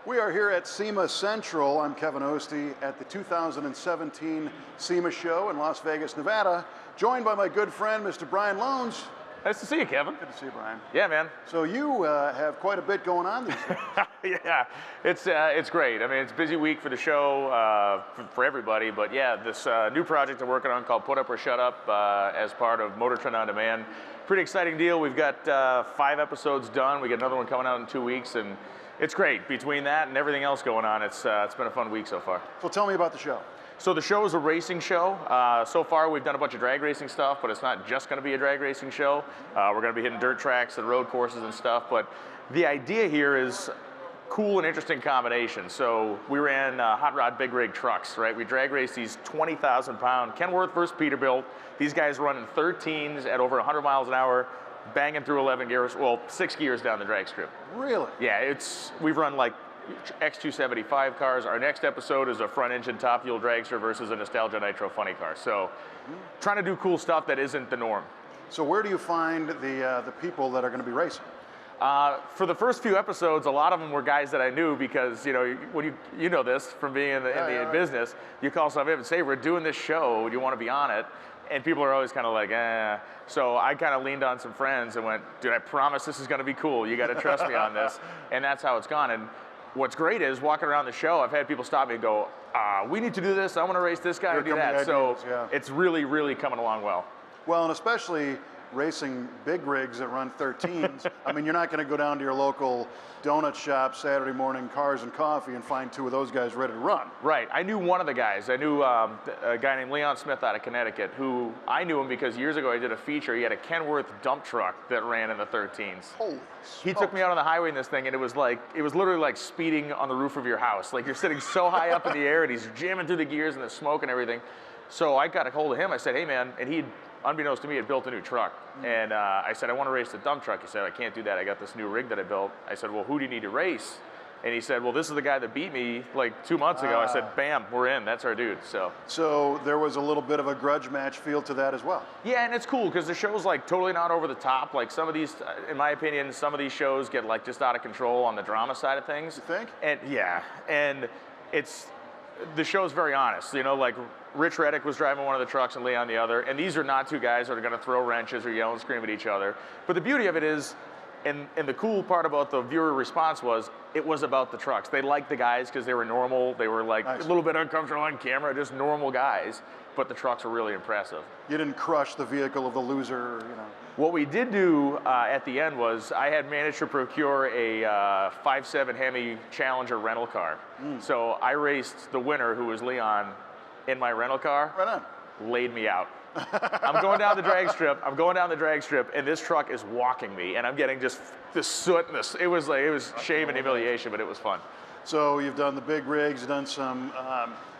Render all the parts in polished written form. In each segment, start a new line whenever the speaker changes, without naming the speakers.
We are here at SEMA Central. I'm Kevin Ostie at the 2017 SEMA show in Las Vegas, Nevada, joined by my good friend, Mr. Brian Lohnes.
Nice to see you, Kevin.
Good to see you, Brian.
Yeah, man.
So you have quite a bit going on these days.
Yeah, it's great. I mean, it's a busy week for the show, for everybody, but yeah, this new project I'm working on called Put Up or Shut Up as part of Motor Trend On Demand. Pretty exciting deal. We've got 5 episodes done. We got another one coming out in 2 weeks, and it's great. Between that and everything else going on, it's been a fun week so far.
So tell me about the show.
So the show is a racing show. So far we've done a bunch of drag racing stuff, but it's not just going to be a drag racing show. We're going to be hitting dirt tracks and road courses and stuff, but the idea here is cool and interesting combination. So we ran hot rod big rig trucks, right? We drag race these 20,000 pound Kenworth versus Peterbilt. These guys run in 13s at over 100 miles an hour, banging through 11 gears, well, 6 gears down the drag strip.
Really?
Yeah, we've run like X275 cars. Our next episode is a front engine top fuel dragster versus a Nostalgia Nitro funny car. So trying to do cool stuff that isn't the norm.
So where do you find the people that are going to be racing?
For the first few episodes, a lot of them were guys that I knew because, you know, when you know this from being in the business, you call somebody up and say, we're doing this show, do you want to be on it? And people are always kind of like, eh. So I kind of leaned on some friends and went, dude, I promise this is going to be cool. You got to trust me on this. And that's how it's gone. And what's great is walking around the show, I've had people stop me and go, we need to do this. I want to race this guy and do that. So it's really, really coming along well.
Well, and especially racing big rigs that run 13s. I mean, you're not going to go down to your local donut shop Saturday morning, Cars and Coffee, and find 2 of those guys ready to run.
Right. I knew one of the guys. I knew a guy named Leon Smith out of Connecticut, who I knew him because years ago I did a feature. He had a Kenworth dump truck that ran in the 13s.
Holy
He took me out on the highway in this thing, and it was literally like speeding on the roof of your house. Like, you're sitting so high up in the air, and he's jamming through the gears and the smoke and everything. So I got a hold of him. I said, hey, man, and he, unbeknownst to me, had built a new truck. And I said, I want to race the dump truck. He said, I can't do that. I got this new rig that I built. I said, well, who do you need to race? And he said, well, this is the guy that beat me like 2 months ago. I said, bam, we're in. That's our dude.
So there was a little bit of a grudge match feel to that as well.
Yeah, and it's cool because the show's like totally not over the top. Like, some of these, in my opinion, some of these shows get like just out of control on the drama side of things.
You think?
And yeah, and the show's very honest. You know, like, Rich Reddick was driving one of the trucks and Leon the other, and these are not 2 guys that are going to throw wrenches or yell and scream at each other. But the beauty of it is, and the cool part about the viewer response was, it was about the trucks. They liked the guys because they were normal. They were like a little bit uncomfortable on camera, just normal guys. But the trucks were really impressive.
You didn't crush the vehicle of the loser, you know.
What we did do at the end was I had managed to procure a 5.7 Hemi Challenger rental car. So I raced the winner, who was Leon, in my rental car.
Right on.
Laid me out. I'm going down the drag strip, and this truck is walking me, and I'm getting just the soot and it was shame and humiliation, but it was fun.
So you've done the big rigs, you've done some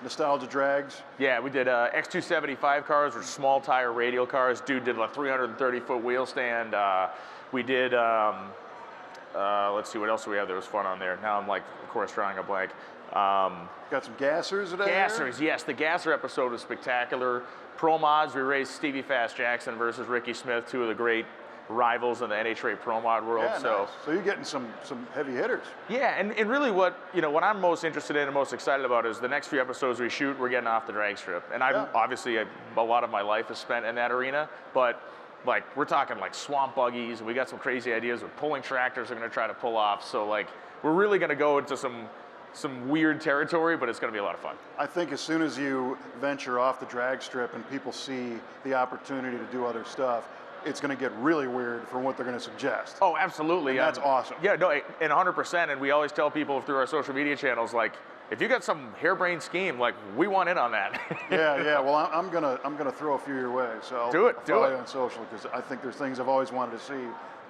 nostalgia drags.
Yeah, we did X275 cars, or small tire radial cars. Dude did a 330-foot wheel stand. We did, let's see, what else do we have that was fun on there? Now I'm like, of course, drawing a blank.
Got some gassers today?
Gassers, yes. The gasser episode was spectacular. Pro mods, we raced Stevie Fast Jackson versus Ricky Smith, 2 of the great rivals in the NHRA Pro Mod world.
Yeah,
so
nice. So you're getting some heavy hitters.
Yeah, and really what I'm most interested in and most excited about is the next few episodes we shoot, we're getting off the drag strip. And obviously a lot of my life is spent in that arena, but like, we're talking like swamp buggies, and we got some crazy ideas with pulling tractors we're gonna try to pull off. So like, we're really gonna go into some weird territory, but it's going to be a lot of fun. I
think as soon as you venture off the drag strip and people see the opportunity to do other stuff, it's going to get really weird from what they're going to suggest.
Oh, absolutely.
And that's awesome.
Yeah, no, and 100%. And we always tell people through our social media channels, like, if you got some harebrained scheme, like, we want in on that.
yeah. Well, I'm gonna throw a few your way. So
do it
on social, because I think there's things I've always wanted to see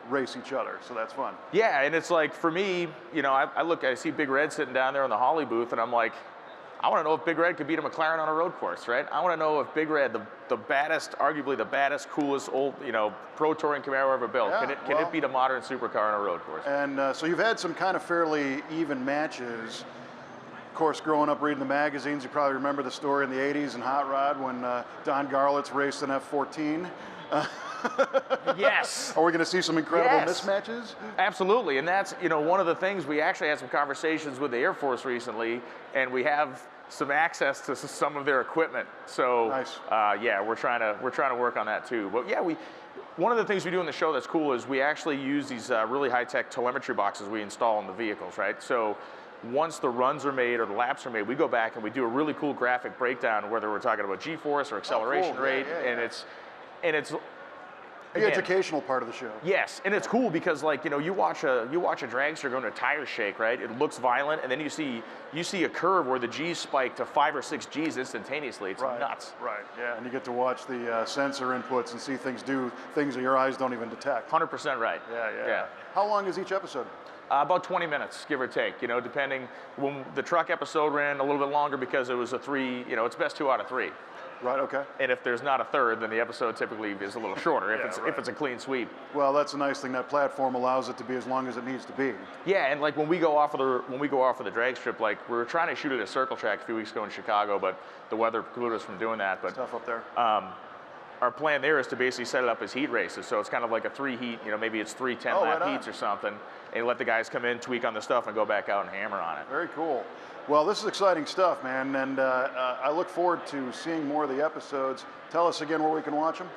race each other, so that's fun.
Yeah, and it's like, for me, you know, I see Big Red sitting down there in the Holly booth, and I'm like, I want to know if Big Red could beat a McLaren on a road course, right? I want to know if Big Red, the baddest, arguably the baddest, coolest old, pro touring Camaro ever built, can it beat a modern supercar on a road course?
And so you've had some kind of fairly even matches. Of course, growing up reading the magazines, you probably remember the story in the 80s in Hot Rod when Don Garlitz raced an F-14.
Yes.
Are we going to see some incredible
Yes.
mismatches?
Absolutely, and that's one of the things. We actually had some conversations with the Air Force recently, and we have some access to some of their equipment. So
Nice.
Yeah, we're trying to work on that too. But yeah, one of the things we do in the show that's cool is we actually use these really high-tech telemetry boxes we install in the vehicles, right? So once the runs are made or the laps are made, we go back and we do a really cool graphic breakdown, whether we're talking about G-force or acceleration
cool.
rate,
Yeah.
and it's
The
again,
educational part of the show.
yes, and it's cool because you watch a dragster go into a tire shake, right? It looks violent, and then you see a curve where the G's spike to 5 or 6 G's instantaneously. It's nuts.
Right. Yeah, and you get to watch the sensor inputs and see things do things that your eyes don't even detect.
100% right.
Yeah. How long is each episode?
About 20 minutes, give or take. Depending. When the truck episode ran a little bit longer because it was a 3. It's best 2 out of 3.
Right. Okay.
And if there's not a third, then the episode typically is a little shorter. If it's a clean sweep.
Well, that's a nice thing. That platform allows it to be as long as it needs to be.
Yeah, and like when we go off of the drag strip, like we were trying to shoot at a circle track a few weeks ago in Chicago, but the weather precluded us from doing that. But
It's tough up there.
our plan there is to basically set it up as heat races. So it's kind of like a 3 heat. Maybe it's 3 10-lap
right on.
heats or something, and let the guys come in, tweak on the stuff, and go back out and hammer on it.
Very cool. Well, this is exciting stuff, man, and I look forward to seeing more of the episodes. Tell us again where we can watch them.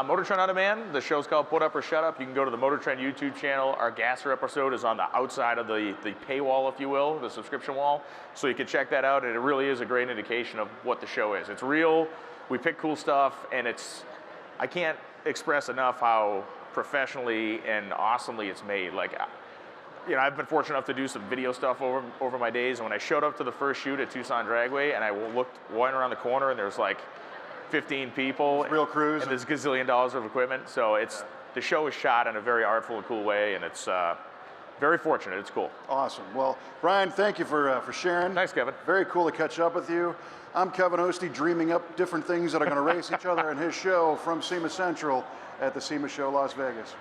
Motor Trend On Demand. The show's called Put Up or Shut Up. You can go to the Motor Trend YouTube channel. Our Gasser episode is on the outside of the paywall, if you will, the subscription wall. So you can check that out, and it really is a great indication of what the show is. It's real. We pick cool stuff, and I can't express enough how professionally and awesomely it's made. Like, I've been fortunate enough to do some video stuff over my days, and when I showed up to the first shoot at Tucson Dragway, and I went around the corner, and there's like 15 people,
Real crews,
and there's gazillion dollars of equipment. So the show is shot in a very artful and cool way, and it's very fortunate. It's cool.
Awesome. Well, Brian, thank you for sharing.
Thanks, Kevin.
Very cool to catch up with you. I'm Kevin Ostie, dreaming up different things that are going to race each other in his show from SEMA Central at the SEMA Show Las Vegas.